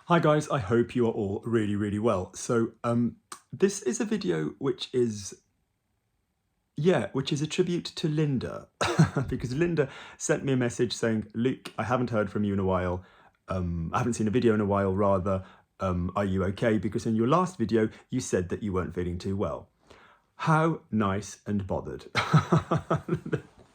Hi guys, I hope you are all really well. So this is a video which is a tribute to Linda because Linda sent me a message saying, Luke, I haven't heard from you in a while. I haven't seen a video in a while rather. Are you okay? Because in your last video you said that you weren't feeling too well. How nice and bothered.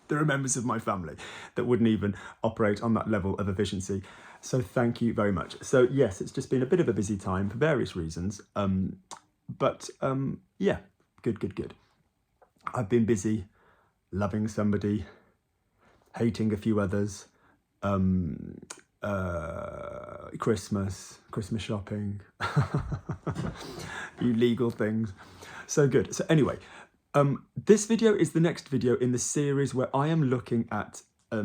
There are members of my family that wouldn't even operate on that level of efficiency. So thank you very much. So yes, it's just been a bit of a busy time for various reasons. Yeah, good. I've been busy loving somebody, hating a few others, Christmas shopping, illegal things. So good. So anyway, this video is the next video in the series where I am looking at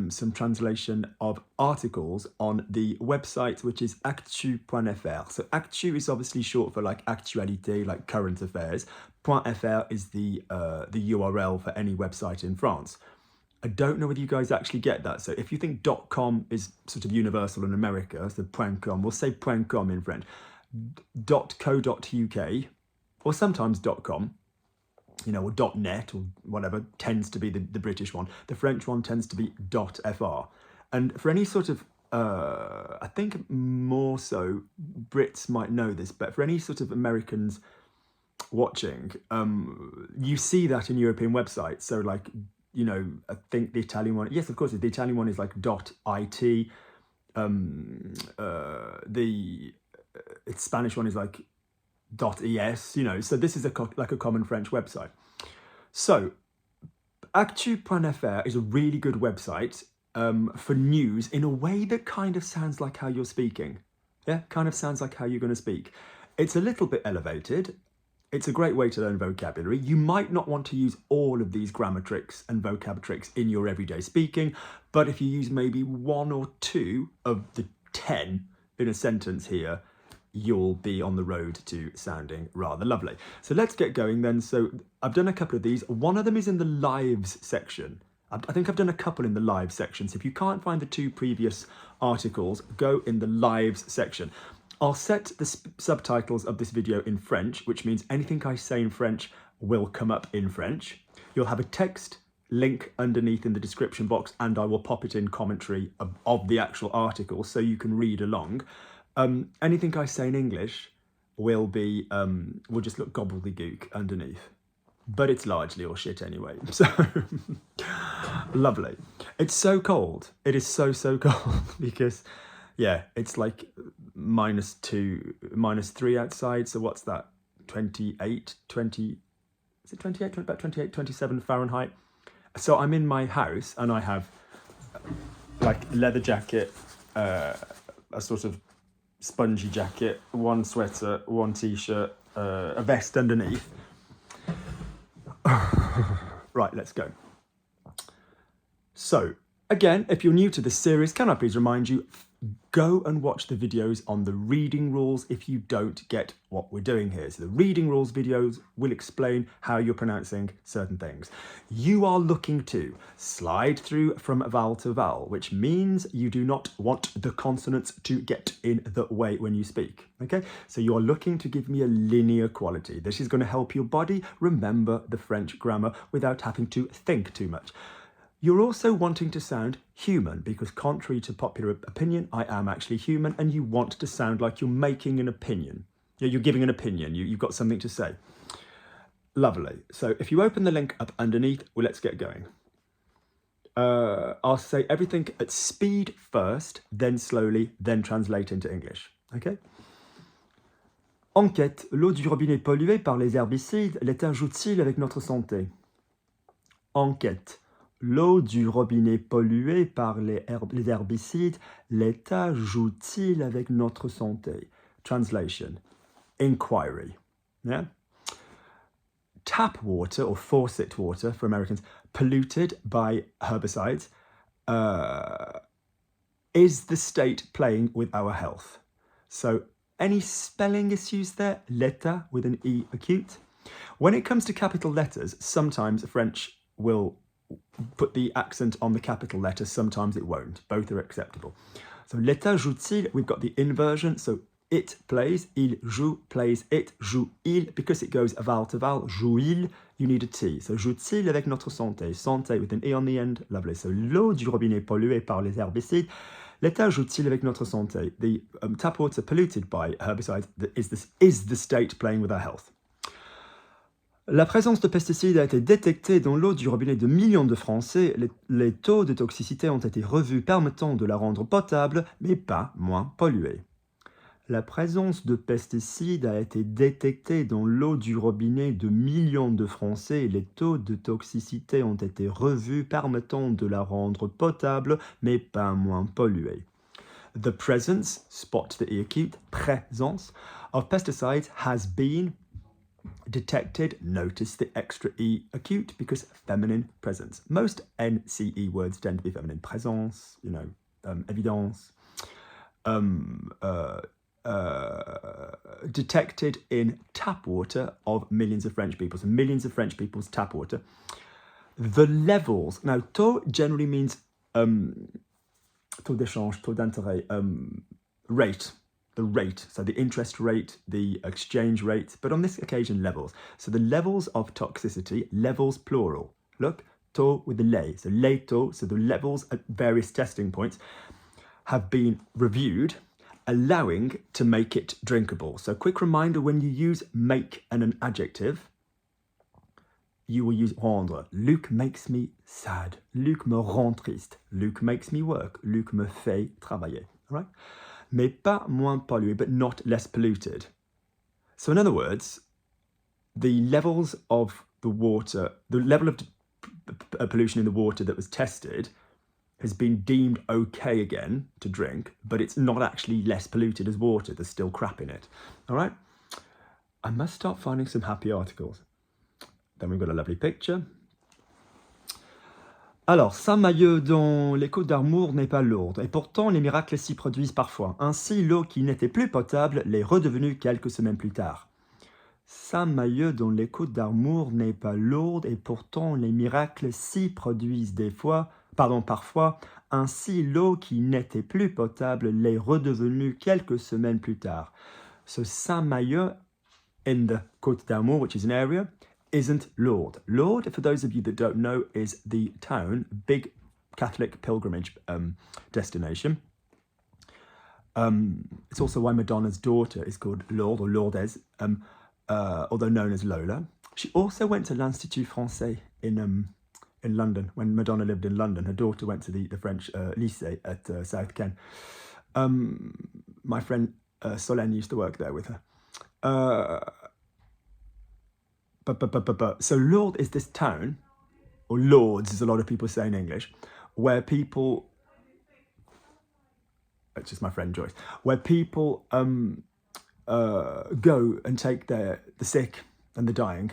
some translation of articles on the website, which is actu.fr. So actu is obviously short for like actualité, like current affairs. .fr is the URL for any website in France. I don't know whether you guys actually get that. So if you think .com is sort of universal in America, so .com, we'll say .com in French. .co.uk or sometimes .com. You know, or .net or whatever tends to be the British one. The French one tends to be .fr. And for any sort of, I think more so Brits might know this, but for any sort of Americans watching, you see that in European websites. So like, you know, I think the Italian one, yes, of course, the Italian one is like .it. The Spanish one is like .es, you know, so this is like a common French website. So actu.fr is a really good website for news in a way that kind of sounds like how you're speaking. Yeah, kind of sounds like how you're going to speak. It's a little bit elevated. It's a great way to learn vocabulary. You might not want to use all of these grammar tricks and vocab tricks in your everyday speaking, but if you use maybe one or two of the 10 in a sentence here, you'll be on the road to sounding rather lovely. So let's get going then. So I've done a couple of these. One of them is in the lives section. I think I've done a couple in the live section. So if you can't find the two previous articles, go in the lives section. I'll set the subtitles of this video in French, which means anything I say in French will come up in French. You'll have a text link underneath in the description box, and I will pop it in commentary of the actual article so you can read along. Anything I say in English will be, will just look gobbledygook underneath, but it's largely all shit anyway. So lovely. It's so cold. It is so cold because, yeah, it's like -2, -3 outside. So what's that? 28, 20, is it 28? About 28, 27 Fahrenheit. So I'm in my house and I have like a leather jacket, a sort of spongy jacket, one sweater, one t-shirt, a vest underneath. Right, let's go. So again, if you're new to this series, can I please remind you, go and watch the videos on the reading rules if you don't get what we're doing here. So the reading rules videos will explain how you're pronouncing certain things. You are looking to slide through from vowel to vowel, which means you do not want the consonants to get in the way when you speak. Okay, so you're looking to give me a linear quality. This is going to help your body remember the French grammar without having to think too much. You're also wanting to sound human because contrary to popular opinion, I am actually human, and you want to sound like you're making an opinion. You're giving an opinion, you've got something to say. Lovely. So if you open the link up underneath, well, let's get going. I'll say everything at speed first, then slowly, then translate into English. Okay? Enquête. L'eau du robinet polluée par les herbicides l'est ajoute-t-il avec notre santé? Enquête. L'eau du robinet polluée par les herbicides l'est ajoute-t-il avec notre santé? Translation. Inquiry. Yeah? Tap water or faucet water for Americans polluted by herbicides. Is the state playing with our health? So any spelling issues there? L'état with an E acute. When it comes to capital letters, sometimes French will put the accent on the capital letter, sometimes it won't. Both are acceptable. So l'état ajoute-t-il, we've got the inversion, so it plays, il joue, plays, it, joue, il. Because it goes val to val, joue-il, you need a T. So joue-t-il avec notre santé? Santé with an E on the end, lovely. So l'eau du robinet polluée par les herbicides. L'État joue-t-il avec notre santé? The tap water polluted by herbicides is the state playing with our health. La présence de pesticides a été détectée dans l'eau du robinet de millions de Français. Les taux de toxicité ont été revus permettant de la rendre potable, mais pas moins polluée. La présence de pesticides a été détectée dans l'eau du robinet de millions de Français et les taux de toxicité ont été revus permettant de la rendre potable, mais pas moins polluée. The presence, spot the E acute, présence of pesticides has been detected. Notice the extra E acute because feminine presence. Most NCE words tend to be feminine. Présence, évidence. Detected in tap water of millions of French people. So millions of French people's tap water. The levels. Now, taux generally means taux d'échange, taux d'intérêt, rate. The rate, so the interest rate, the exchange rate, but on this occasion levels. So the levels of toxicity, levels plural. Look, taux with the lay. So les taux, so the levels at various testing points have been reviewed, allowing to make it drinkable. So quick reminder, when you use make and an adjective, you will use rendre. Luc makes me sad. Luc me rend triste. Luc makes me work. Luc me fait travailler. All right? Mais pas moins pollué, but not less polluted. So in other words, the levels of the water, the level of pollution in the water that was tested has been deemed okay again to drink, but it's not actually less polluted as water. There's still crap in it. All right? I must start finding some happy articles. Then we've got a lovely picture. Alors, Saint-Mahieu dans les Côtes d'Armor n'est pas lourde, et pourtant les miracles s'y produisent parfois. Ainsi, l'eau qui n'était plus potable l'est redevenue quelques semaines plus tard. Saint-Mahieu dans les Côtes d'Armor n'est pas lourde, et pourtant les miracles s'y produisent parfois. Ainsi, l'eau qui n'était plus potable l'est redevenue quelques semaines plus tard. So Saint-Mahieu in the Côtes d'Armor, which is an area, isn't Lourdes. Lourdes, for those of you that don't know, is the town, big Catholic pilgrimage destination. It's also why Madonna's daughter is called Lourdes or Lourdes, although known as Lola. She also went to l'Institut Français in London. When Madonna lived in London, her daughter went to the French lycée at South Ken. My friend Solène used to work there with her. So Lourdes is this town, or Lourdes as a lot of people say in English, where people, that's just my friend Joyce, where people go and take the sick and the dying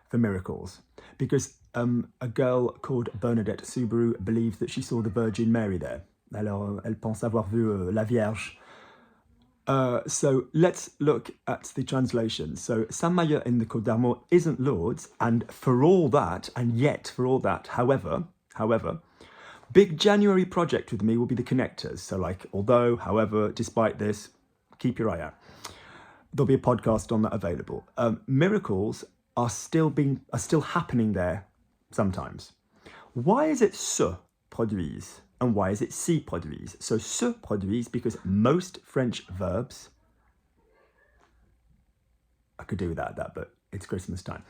for miracles. Because a girl called Bernadette Subaru believes that she saw the Virgin Mary there. Alors, elle pense avoir vu la Vierge. So let's look at the translation. So Saint-Mahieu in the Côtes d'Armor isn't Lourdes, and for all that, however, big January project with me will be the connectors. So like, although, however, despite this, keep your eye out. There'll be a podcast on that available. Miracles are still happening there sometimes. Why is it se produisent? And why is it s'y produisent? So se produisent because most French verbs, I could do without that, but it's Christmas time.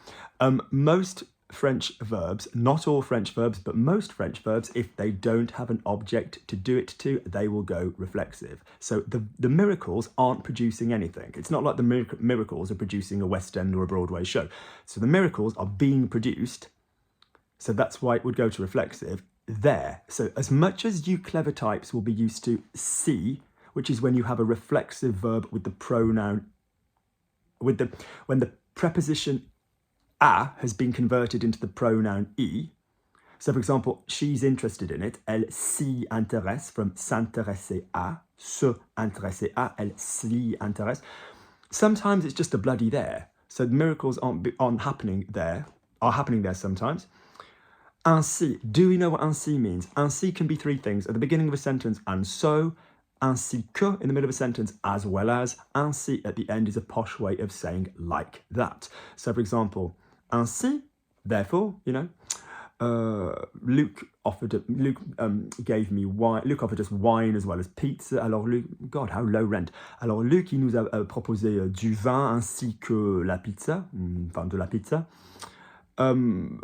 Most French verbs, not all French verbs, but most French verbs, if they don't have an object to do it to, they will go reflexive. So the miracles aren't producing anything. It's not like the miracles are producing a West End or a Broadway show. So the miracles are being produced. So that's why it would go to reflexive there. So as much as you clever types will be used to see, which is when you have a reflexive verb with the pronoun, when the preposition a has been converted into the pronoun i. So for example, she's interested in it. Elle s'y intéresse, from s'intéresser à, se intéresser à, elle s'y intéresse. Sometimes it's just a bloody there. So the miracles aren't happening there, are happening there sometimes. Ainsi, do we know what ainsi means? Ainsi can be three things. At the beginning of a sentence, and so, ainsi que in the middle of a sentence, as well as. Ainsi at the end is a posh way of saying like that. So for example, ainsi, therefore, you know, Luke gave me wine. Luke offered us wine as well as pizza. Alors Luke, God, how low rent. Alors Luc, il nous a proposé du vin ainsi que la pizza, enfin de la pizza. And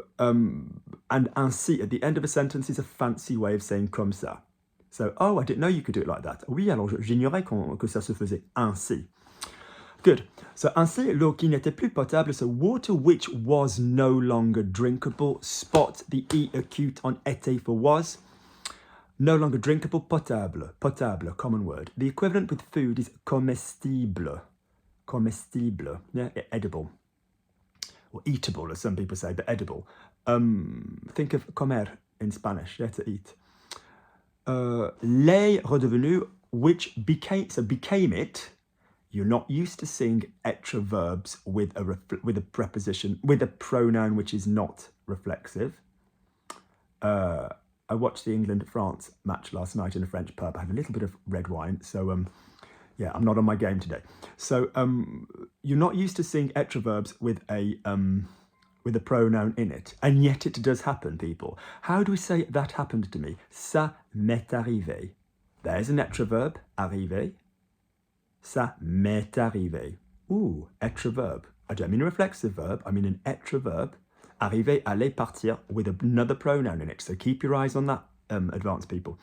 ainsi at the end of a sentence is a fancy way of saying comme ça. So, oh, I didn't know you could do it like that. Oui, alors j'ignorais que ça se faisait ainsi. Good. So, ainsi, l'eau qui n'était plus potable, so water which was no longer drinkable. Spot the E acute on été for was. No longer drinkable, potable. Potable, common word. The equivalent with food is comestible. Comestible, yeah, edible. Or eatable, as some people say, but edible. Think of comer in Spanish, yeah, to eat. L'est redevenu, which became it. You're not used to seeing être verbs with a preposition, with a pronoun which is not reflexive. I watched the England-France match last night in a French pub. I had a little bit of red wine, so yeah, I'm not on my game today. So you're not used to seeing être verbs with a pronoun in it, and yet it does happen, people. How do we say that happened to me? Ça m'est arrivé. There's an être verb, arrivé. Ça m'est arrivé. Ooh, être verb. I don't mean a reflexive verb, I mean an être verb. Arriver, aller, partir, with another pronoun in it. So keep your eyes on that, advanced people.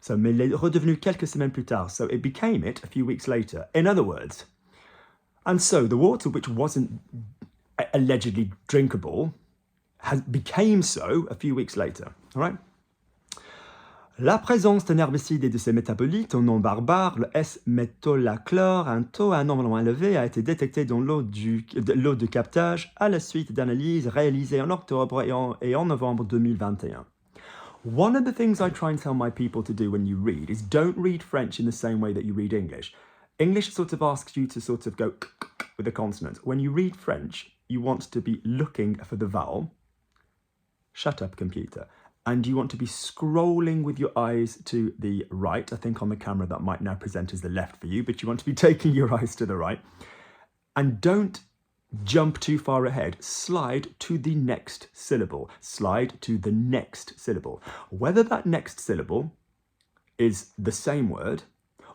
So, mais l'est redevenu quelques semaines plus tard. So it became it a few weeks later. In other words, and so the water which wasn't allegedly drinkable became so a few weeks later. All right? La présence d'un herbicide et de ses métabolites au nom barbare, le S-métolachlore, un taux anormalement élevé, a été détecté dans l'eau de captage à la suite d'analyses réalisées en octobre et en novembre 2021. One of the things I try and tell my people to do when you read is don't read French in the same way that you read English. English sort of asks you to sort of go with the consonant. When you read French, you want to be looking for the vowel. Shut up, computer. And you want to be scrolling with your eyes to the right. I think on the camera that might now present as the left for you, but you want to be taking your eyes to the right. And don't jump too far ahead. Slide to the next syllable. Slide to the next syllable. Whether that next syllable is the same word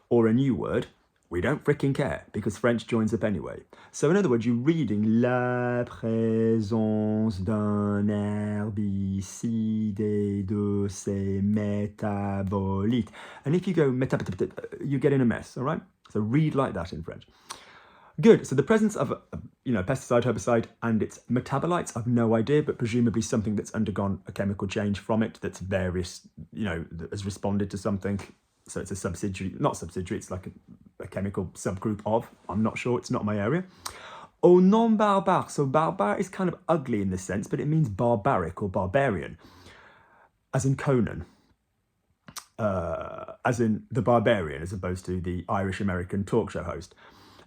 or a new word, we don't freaking care because French joins up anyway. So in other words, you're reading la présence d'un herbicide et de ses métabolites. And if you go you get in a mess, all right? So read like that in French. Good. So the presence of pesticide, herbicide, and its metabolites, I've no idea, but presumably something that's undergone a chemical change from it that's various, that has responded to something. So it's a subsidiary, not subsidiary, it's like a chemical subgroup of, I'm not sure, it's not my area. Au nom barbare. So barbare is kind of ugly in this sense, but it means barbaric or barbarian, as in Conan, as in the barbarian, as opposed to the Irish-American talk show host.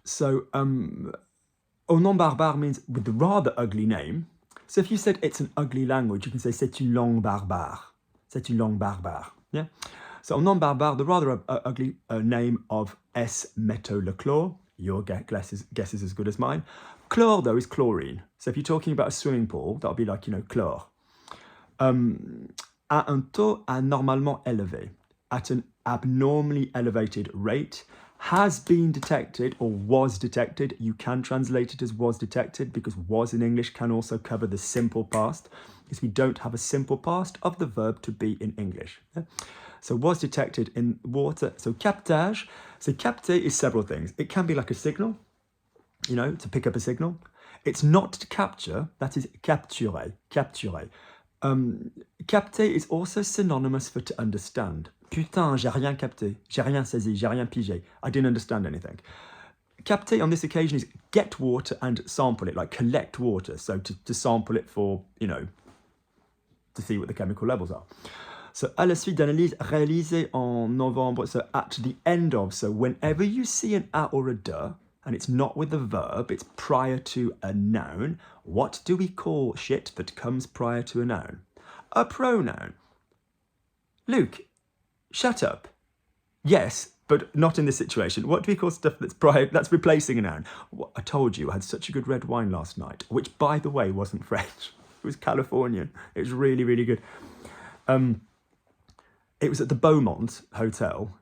So au nom barbare means with the rather ugly name. So if you said it's an ugly language, you can say c'est une langue barbare. C'est une langue barbare. Yeah. So, au nom barbare, the rather ugly name of S-métolachlore. Your guess is as good as mine. Chlore, though, is chlorine. So if you're talking about a swimming pool, that'll be like, chlore. À un taux anormalement élevé. At an abnormally elevated rate. Has been detected or was detected. You can translate it as was detected because was in English can also cover the simple past because we don't have a simple past of the verb to be in English. Yeah? So was detected in water. So captage. So capter is several things. It can be like a signal, to pick up a signal. It's not to capture. That is capturer. Capturer. Capter is also synonymous for to understand. Putain, j'ai rien capté. J'ai rien saisi. J'ai rien pigé. I didn't understand anything. Capter on this occasion is get water and sample it, like collect water. So to sample it for, to see what the chemical levels are. So, à la suite d'analyse réalisée en novembre, so at the end of, so whenever you see an a or a de, and it's not with the verb, it's prior to a noun, what do we call shit that comes prior to a noun? A pronoun. Luke, shut up. Yes, but not in this situation. What do we call stuff that's replacing a noun? I told you I had such a good red wine last night, which, by the way, wasn't French. It was Californian. It was really, really good. It was at the Beaumont Hotel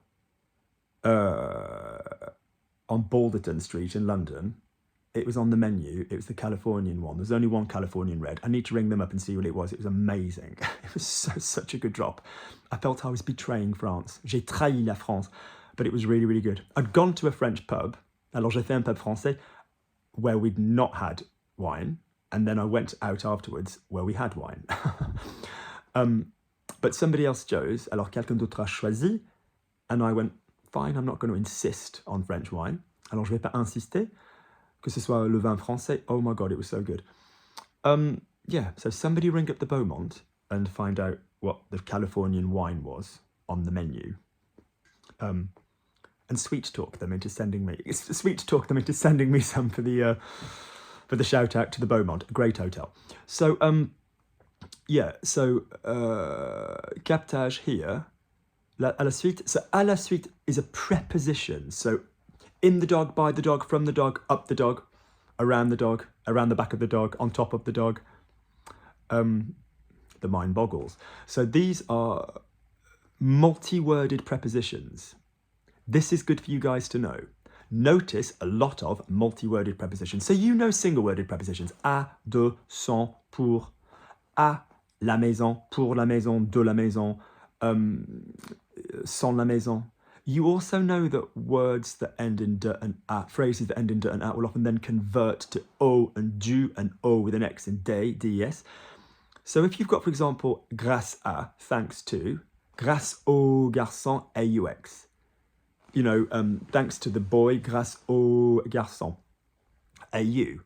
on Balderton Street in London. It was on the menu. It was the Californian one. There's only one Californian red. I need to ring them up and see what it was. It was amazing. It was such a good drop. I felt I was betraying France. J'ai trahi la France. But it was really, really good. I'd gone to a French pub. Alors j'ai fait un pub français where we'd not had wine. And then I went out afterwards where we had wine. But somebody else chose. Alors quelqu'un d'autre a choisi. And I went, fine, I'm not going to insist on French wine. Alors je vais pas insister. Que ce soit le vin français. Oh my God, it was so good. Yeah, so somebody ring up the Beaumont and find out what the Californian wine was on the menu. And sweet talk them into sending me some for the shout out to the Beaumont, a great hotel. So captage here. À la suite. So à la suite is a preposition. So in the dog, by the dog, from the dog, up the dog, around the back of the dog, on top of the dog. The mind boggles. So these are multi-worded prepositions. This is good for you guys to know. Notice a lot of multi-worded prepositions. So you know single-worded prepositions. À, de, sans, pour. À la maison, pour la maison, de la maison, sans la maison. You also know that words that end in de and a, phrases that end in de and a will often then convert to o and du and o with an x in day, des. So if you've got, for example, grâce à, thanks to, grâce au garçon, aux. You know, thanks to the boy, grâce au garçon, au.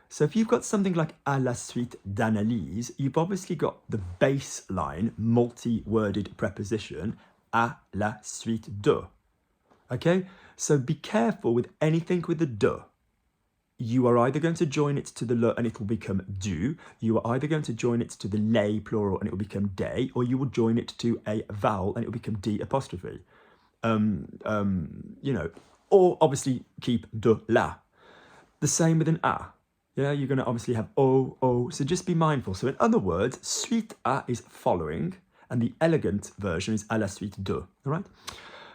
So if you've got something like à la suite d'analyse, you've obviously got the baseline multi-worded preposition à la suite de. Okay? So be careful with anything with the de. You are either going to join it to the le and it will become du. You are either going to join it to the les plural and it will become des, or you will join it to a vowel and it will become d apostrophe. You know, or obviously keep de la. The same with an a. Yeah, you're going to obviously have o, so just be mindful. So in other words, suite a is following, and the elegant version is à la suite de. All right?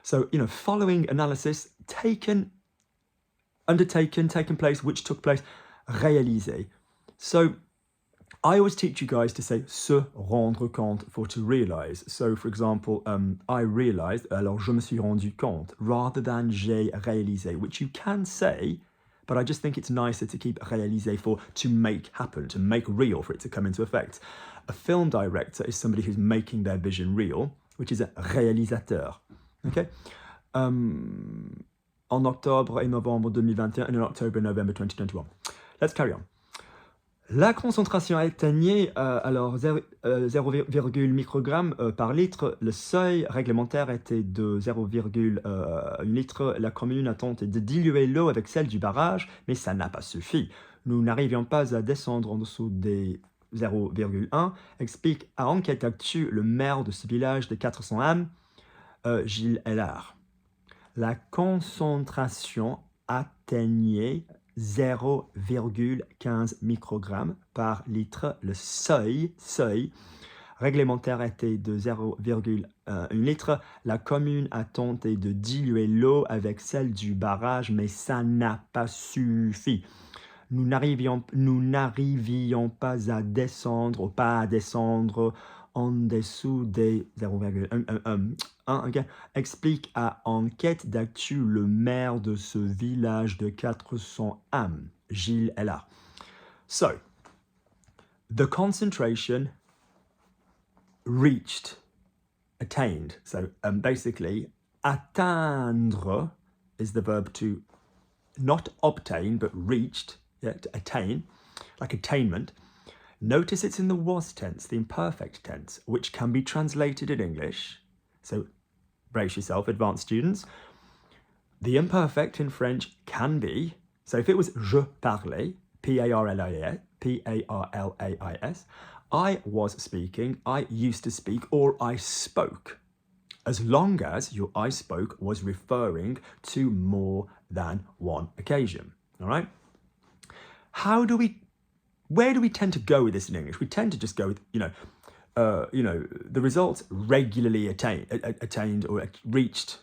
So, you know, following analysis, undertaken, taken place, which took place, réalisé. So I always teach you guys to say se rendre compte for to realize. So, for example, I realized, alors je me suis rendu compte, rather than j'ai réalisé, which you can say, but I just think it's nicer to keep réalisé for to make happen, to make real, for it to come into effect. A film director is somebody who's making their vision real, which is a réalisateur. Okay? En octobre et novembre 2021 and in October and November 2021. Let's carry on. La concentration atteignait alors 0,1 microgramme par litre. Le seuil réglementaire était de 0,1 litre. La commune a tenté de diluer l'eau avec celle du barrage, mais ça n'a pas suffi. Nous n'arrivions pas à descendre en dessous des 0,1, explique à Enquête Actu le maire de ce village de 400 âmes, Gilles Hellard. La concentration atteignait 0,15 microgrammes par litre. Le seuil réglementaire était de 0,1 litre. La commune a tenté de diluer l'eau avec celle du barrage, mais ça n'a pas suffi. Nous n'arrivions pas à descendre en dessous des 0,1. Okay. Explique à Enquête d'Actu le maire de ce village de 400 âmes, Gilles Hellard. So, the concentration attained. So, basically, atteindre is the verb to not obtain, but reached, yeah, to attain, like attainment. Notice it's in the was tense, the imperfect tense, which can be translated in English. So brace yourself, advanced students. The imperfect in French can be, so if it was je parlais, P-A-R-L-A-I-S, I was speaking, I used to speak, or I spoke. as long as your I spoke was referring to more than one occasion. All right? Where do we tend to go with this in English? We tend to just go with, the results regularly attained or reached.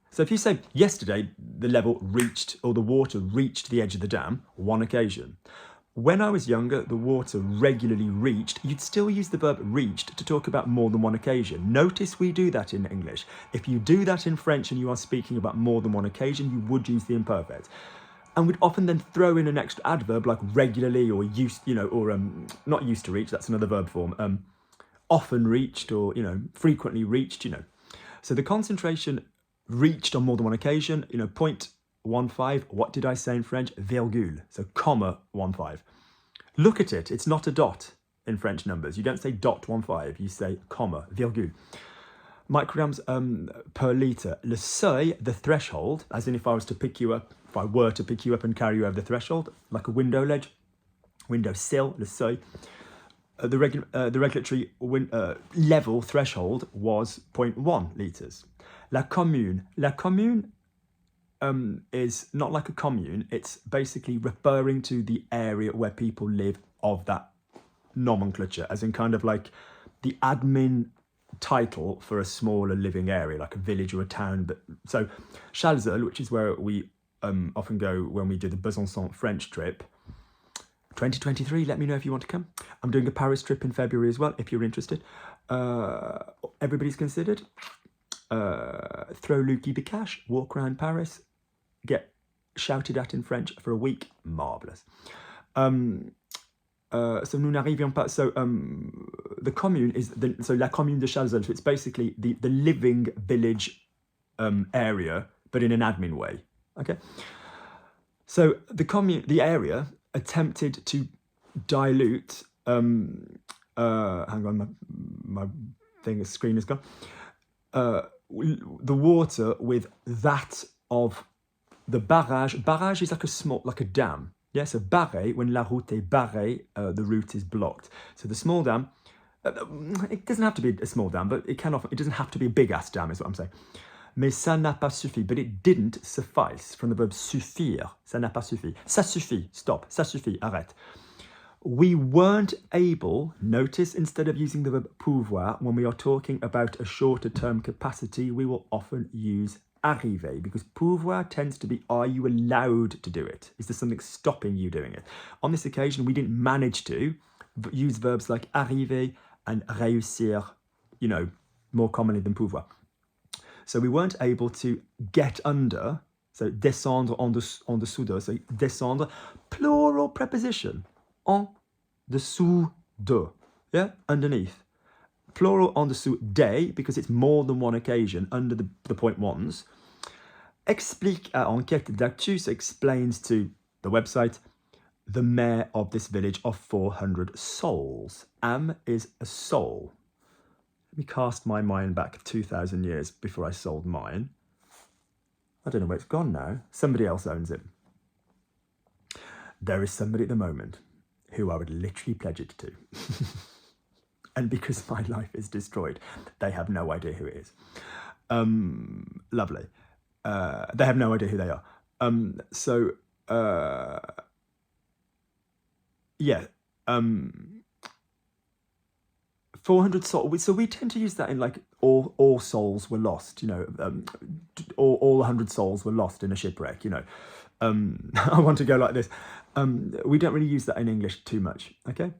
So if you say yesterday the level reached, or the water reached the edge of the dam, one occasion. When I was younger, the water regularly reached, you'd still use the verb reached to talk about more than one occasion. Notice we do that in English. If you do that in French and you are speaking about more than one occasion, you would use the imperfect. And we'd often then throw in an extra adverb like regularly or used, not used to reach, that's another verb form. Often reached or, frequently reached, So the concentration reached on more than one occasion, 0.15, what did I say in French? Virgule, so comma 15. Look at it, it's not a dot in French numbers. You don't say dot 15, you say comma, virgule. Micrograms per litre. Le seuil, the threshold, as in if I were to pick you up and carry you over the threshold, like a window ledge, window sill, le seuil. The regulatory level threshold was 0.1 litres. La commune. La commune is not like a commune. It's basically referring to the area where people live of that nomenclature, as in kind of like the admin title for a smaller living area, like a village or a town. But so Chalzeul, which is where we often go when we do the Besançon French trip, 2023, let me know if you want to come. I'm doing a Paris trip in February as well, if you're interested. Everybody's considered. Throw Lukey the cash, walk around Paris, get shouted at in French for a week. Marvellous. So nous n'arrivions pas. So the commune is so la commune de Chalzeul. So it's basically the living village area, but in an admin way. Okay. So the area attempted to dilute. Hang on, my screen is gone. The water with that of the barrage. Barrage is like a dam. Yeah, so barré, when la route est barrée, the route is blocked. So the small dam, it doesn't have to be a small dam, but it doesn't have to be a big ass dam, is what I'm saying. Mais ça n'a pas suffi, but it didn't suffice, from the verb suffire. Ça n'a pas suffi. Ça suffit, stop, ça suffit, arrête. We weren't able, notice instead of using the verb pouvoir, when we are talking about a shorter term capacity, we will often use arriver, because pouvoir tends to be, are you allowed to do it? Is there something stopping you doing it? On this occasion, we didn't manage to use verbs like arriver and réussir, more commonly than pouvoir. So we weren't able to get under, so descendre en dessous de, so descendre, plural preposition, en dessous de, yeah, underneath. Plural en dessous des, because it's more than one occasion under the point ones. Explique à enquête d'actu, explains to the website, the mayor of this village of 400 souls. Am is a soul. Let me cast my mind back 2,000 years before I sold mine. I don't know where it's gone now. Somebody else owns it. There is somebody at the moment who I would literally pledge it to. And because my life is destroyed, they have no idea who it is. Lovely. They have no idea who they are. 400 souls. So we tend to use that in like all souls were lost, all 100 souls were lost in a shipwreck, I want to go like this. We don't really use that in English too much, okay?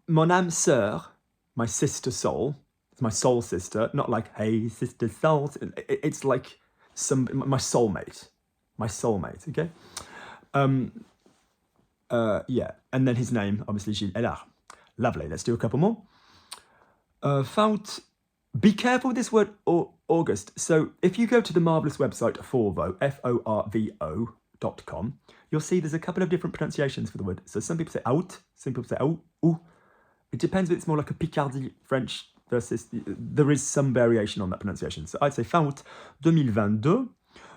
Mon âme sœur, my sister soul, it's my soul sister, not like, hey, sister soul. It's like my soulmate, okay? And then his name, obviously, Gilles Hélard. Lovely, let's do a couple more. Be careful with this word August. So if you go to the marvellous website Forvo, Forvo.com, you'll see there's a couple of different pronunciations for the word. So some people say out, some people say ou. It depends if it's more like a Picardy French versus, there is some variation on that pronunciation. So I'd say fin août 2022,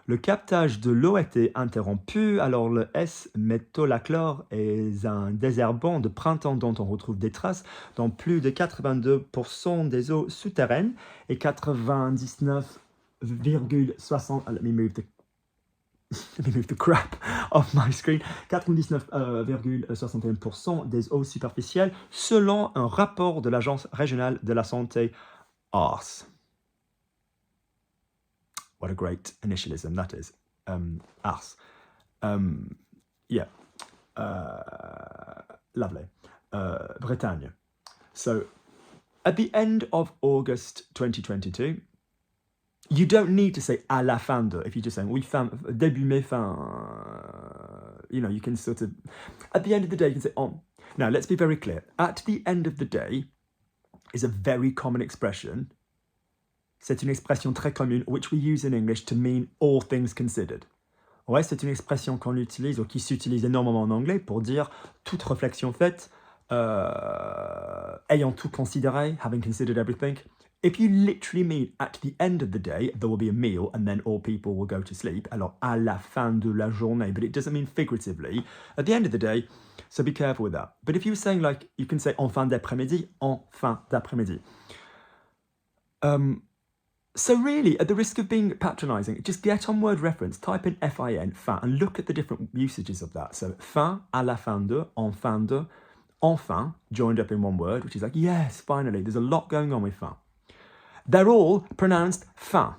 Le captage de l'eau a été interrompu, alors le S-métolachlore est un désherbant de printemps dont on retrouve des traces dans plus de 82% des eaux souterraines et 99,60... Let me move the crap off my screen. 99,61% des eaux superficielles selon un rapport de l'Agence régionale de la santé ARS. What a great initialism that is. ARS. Yeah. Lovely. Bretagne. So, at the end of August 2022, you don't need to say à la fin de. If you're just saying, oui, fin, début mai, fin, you know, you can sort of, at the end of the day, you can say on. Now, let's be very clear. At the end of the day is a very common expression. C'est une expression très commune, which we use in English to mean all things considered. Ouais, c'est une expression qu'on utilise, ou qui s'utilise énormément en anglais pour dire toute réflexion faite, ayant tout considéré, having considered everything. If you literally mean at the end of the day, there will be a meal and then all people will go to sleep, alors à la fin de la journée, but it doesn't mean figuratively, at the end of the day, so be careful with that. But if you were saying like, you can say en fin d'après-midi, en fin d'après-midi. So really, at the risk of being patronising, just get on word reference, type in fin, fin, and look at the different usages of that. So fin, à la fin de, enfin, joined up in one word, which is like, yes, finally, there's a lot going on with fin. They're all pronounced fin,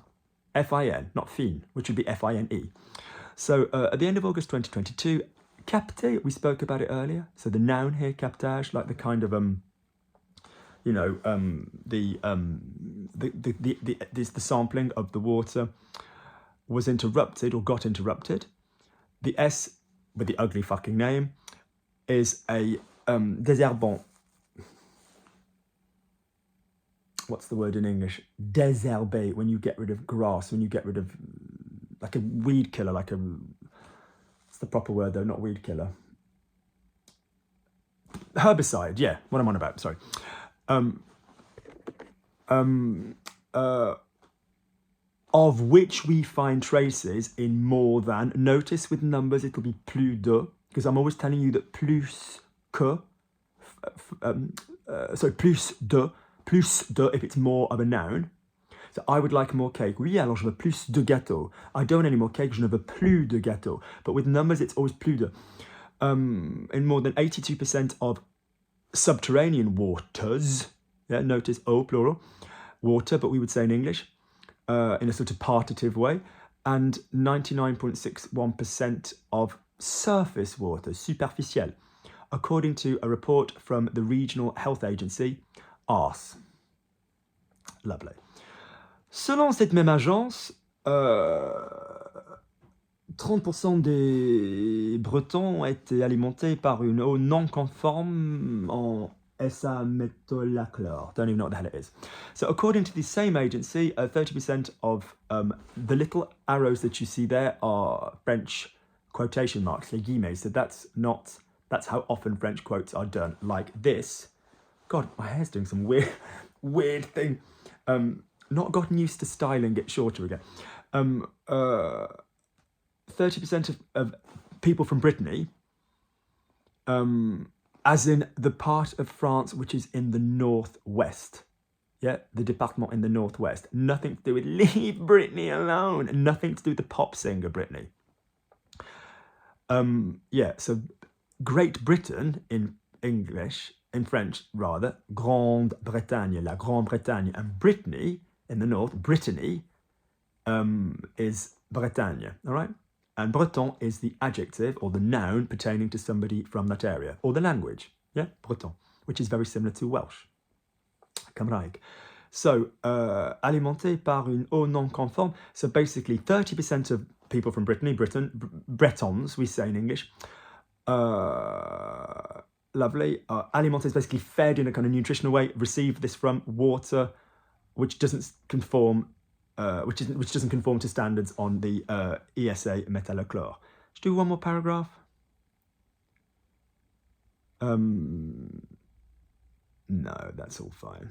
F-I-N, not fin, which would be F-I-N-E. So at the end of August 2022, capter, we spoke about it earlier. So the noun here, captage, like the kind of, you know, the sampling of the water was interrupted or got interrupted. The S, with the ugly fucking name, is a désherbant. What's the word in English? Désherber, when you get rid of grass, when you get rid of, like a weed killer, like a, what's the proper word though, not weed killer? Herbicide, yeah, what I'm on about, sorry. Of which we find traces in more than. Notice with numbers it'll be plus de, because I'm always telling you that plus que, plus de if it's more of a noun. So I would like more cake. Oui, alors je veux plus de gâteau. I don't want any more cake, je ne veux plus de gâteau. But with numbers it's always plus de. In more than 82% of subterranean waters, yeah, notice eau plural, water, but we would say in English, in a sort of partitive way, and 99.61% of surface water, superficiel, according to a report from the Regional Health Agency, ARS. Lovely. Selon cette même agence, 30% des Bretons ont été alimentés par une eau non conforme en S-métolachlore. Don't even know what the hell it is. So according to the same agency, 30% of the little arrows that you see there are French quotation marks, les guillemets. So that's how often French quotes are done. Like this. God, my hair's doing some weird thing. Not gotten used to styling it shorter again. 30% of people from Brittany, as in the part of France which is in the northwest. Yeah, the département in the northwest. Nothing to do with leave Brittany alone. Nothing to do with the pop singer Brittany. Yeah, so Great Britain in English, in French rather, Grande-Bretagne, la Grande-Bretagne, and Brittany in the north, Brittany, is Bretagne, all right? And Breton is the adjective or the noun pertaining to somebody from that area, or the language, yeah, Breton, which is very similar to Welsh, Cymraeg. So, alimenté par une eau non conforme, so basically 30% of people from Brittany, Bretons, we say in English, lovely, alimenté is basically fed in a kind of nutritional way, receive this from water, which doesn't conform which doesn't conform to standards on the ESA metallochlore. Should we do one more paragraph? No, that's all fine.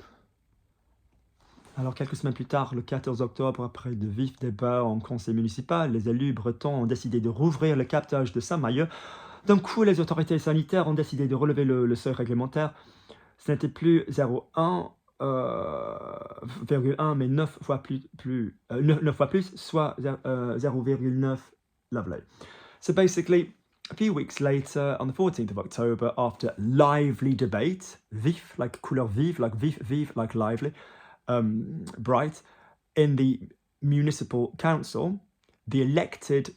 Alors, quelques semaines plus tard, le 14 octobre, après de vifs débats en conseil municipal, les élus bretons ont décidé de rouvrir le captage de Saint-Mahieu. D'un coup, les autorités sanitaires ont décidé de relever le seuil réglementaire. Ce n'était plus 0,1, mais 9 fois plus, soit 0,9. Lovely. So basically, a few weeks later, on the 14th of October, after lively debate, vif, like couleur vive, like vif, like lively, bright, in the municipal council, the elected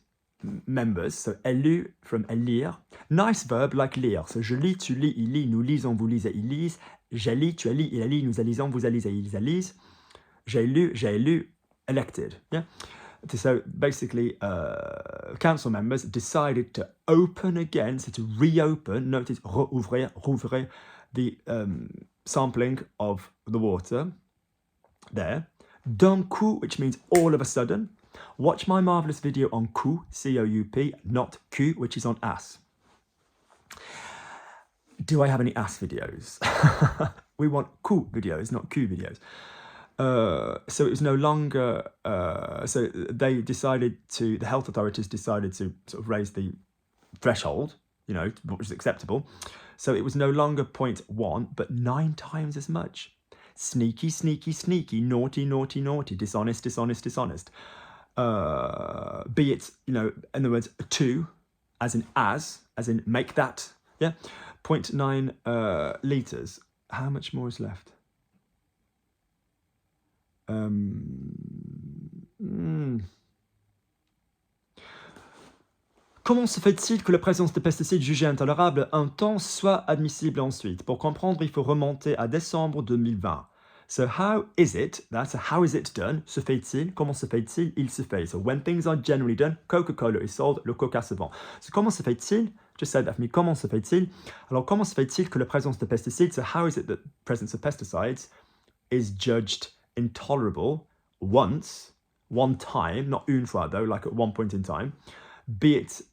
members, so élu from élire, nice verb like lire, so je lis, tu lis, il lit, nous lisons, vous lisez, ils lisent, j'ai lu, tu as lu, il a lu, nous lisons, vous lisez, ils lisent, j'ai élu, elected, yeah? So basically, council members decided to open again, so to reopen, notice, rouvrir, the sampling of the water there. D'un coup, which means all of a sudden. Watch my marvelous video on coup, C-O-U-P, not Q, which is on ass. Do I have any ass videos? We want coup videos, not Q videos. So it was no longer, so they decided to, the health authorities decided to sort of raise the threshold, you know, what was acceptable. So it was no longer 0.1, but 9 times as much. Sneaky, sneaky, sneaky, naughty, naughty, naughty, dishonest, dishonest, dishonest. Be it, you know, in other words, to, as in make that, yeah? 0.9 litres. How much more is left? Comment se fait-il que la présence de pesticides jugés intolérables un temps soit admissible ensuite? Pour comprendre, il faut remonter à décembre 2020. So how is it done? Se fait-il? Comment se fait-il? Il se fait. So when things are generally done, Coca-Cola is sold, le coca se vend. So comment se fait-il? Just say that for me. Comment se fait-il? Alors comment se fait-il que la présence de pesticides, so how is it that the presence of pesticides is judged intolerable once, one time, not une fois though, like at one point in time, because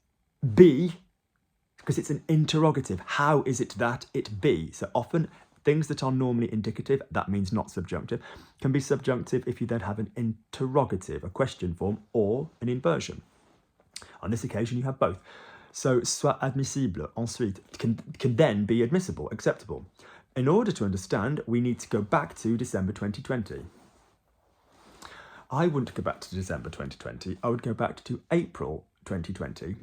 it's an interrogative. How is it that it be? So often things that are normally indicative, that means not subjunctive, can be subjunctive if you then have an interrogative, a question form, or an inversion. On this occasion, you have both. So soit admissible, ensuite, can then be admissible, acceptable. In order to understand, we need to go back to December 2020. I wouldn't go back to December 2020. I would go back to April 2020,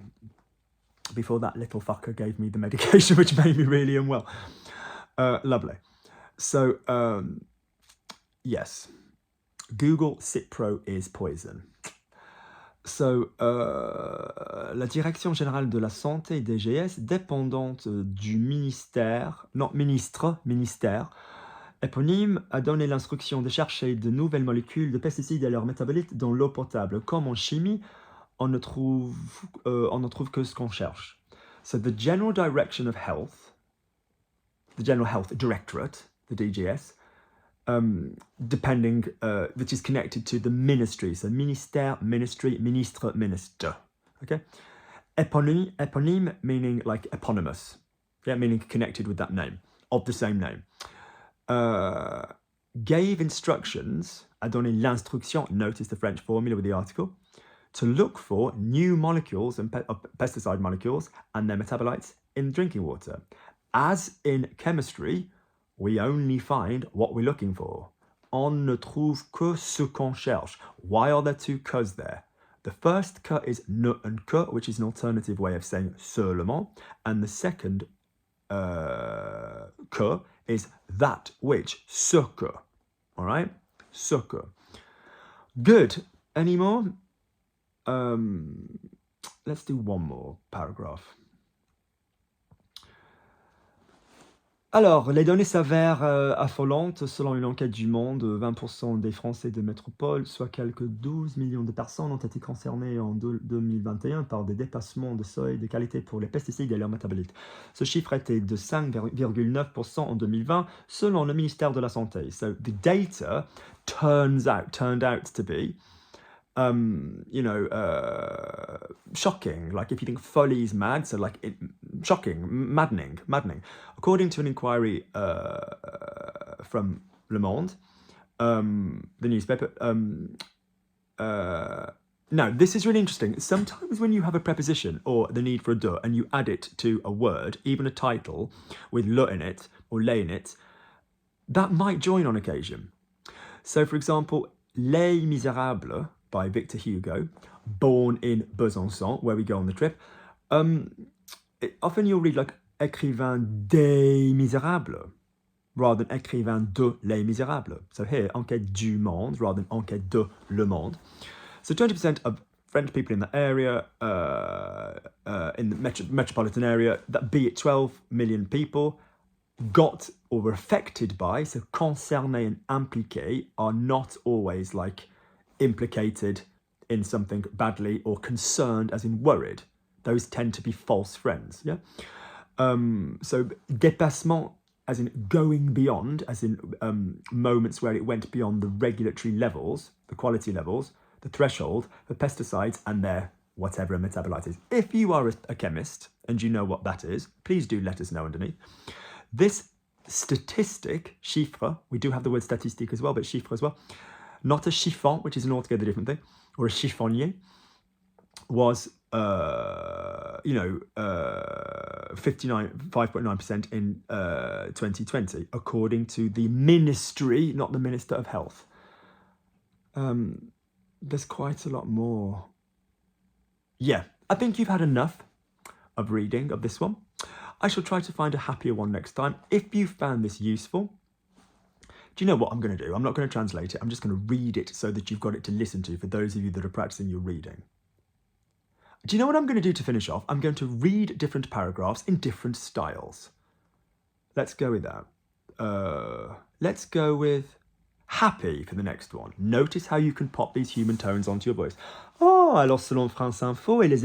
before that little fucker gave me the medication which made me really unwell. Lovely. So, yes, Google Cipro is poison. So, la Direction Générale de la Santé, DGS, dépendante du ministère éponyme, a donné l'instruction de chercher de nouvelles molécules de pesticides et leurs métabolites dans l'eau potable. Comme en chimie, on ne trouve que ce qu'on cherche. So the General Direction of Health, the General Health Directorate, the DGS, depending, which is connected to the ministry. So ministère, ministry, ministre, minister. Okay? Éponyme meaning like eponymous. Yeah, meaning connected with that name, of the same name. Gave instructions, a donné l'instruction, notice the French formula with the article, to look for new molecules and pesticide molecules and their metabolites in drinking water. As in chemistry, we only find what we're looking for. On ne trouve que ce qu'on cherche. Why are there two qu'es there? The first que is ne and que, which is an alternative way of saying seulement, and the second que is that which, ce que. All right? Ce que. Good. Any more? Let's do one more paragraph. Alors, les données s'avèrent affolantes. Selon une enquête du Monde, 20% des Français de métropole, soit quelques 12 millions de personnes, ont été concernées en 2021 par des dépassements de seuil de qualité pour les pesticides et leurs métabolites. Ce chiffre était de 5,9% en 2020, selon le ministère de la Santé. So, the data turned out to be shocking. Like if you think folly is mad, so like shocking, maddening. According to an inquiry from Le Monde, the newspaper. Now, this is really interesting. Sometimes when you have a preposition or the need for a de and you add it to a word, even a title with le in it or le in it, that might join on occasion. So, for example, Les Misérables by Victor Hugo, born in Besançon, where we go on the trip. Often you'll read like écrivain des Misérables rather than écrivain de Les Misérables. So here, enquête du monde rather than enquête de le monde. So 20% of French people in the area, in the metropolitan area, that be it 12 million people, got or were affected by, so concerné and impliqué are not always like implicated in something badly or concerned as in worried. Those tend to be false friends, yeah? So dépassement as in going beyond, as in moments where it went beyond the regulatory levels, the quality levels, the threshold for pesticides and their whatever a metabolite is. If you are a chemist and you know what that is, please do let us know underneath. This statistic, chiffre, we do have the word statistique as well, but chiffre as well, not a chiffon, which is an altogether different thing, or a chiffonnier, was, 5.9% in 2020, according to the ministry, not the Minister of Health. There's quite a lot more. Yeah, I think you've had enough of reading of this one. I shall try to find a happier one next time. If you found this useful, do you know what I'm going to do? I'm not going to translate it. I'm just going to read it so that you've got it to listen to for those of you that are practicing your reading. Do you know what I'm going to do to finish off? I'm going to read different paragraphs in different styles. Let's go with that. Let's go with happy for the next one. Notice how you can pop these human tones onto your voice. Oh, alors selon France Info et les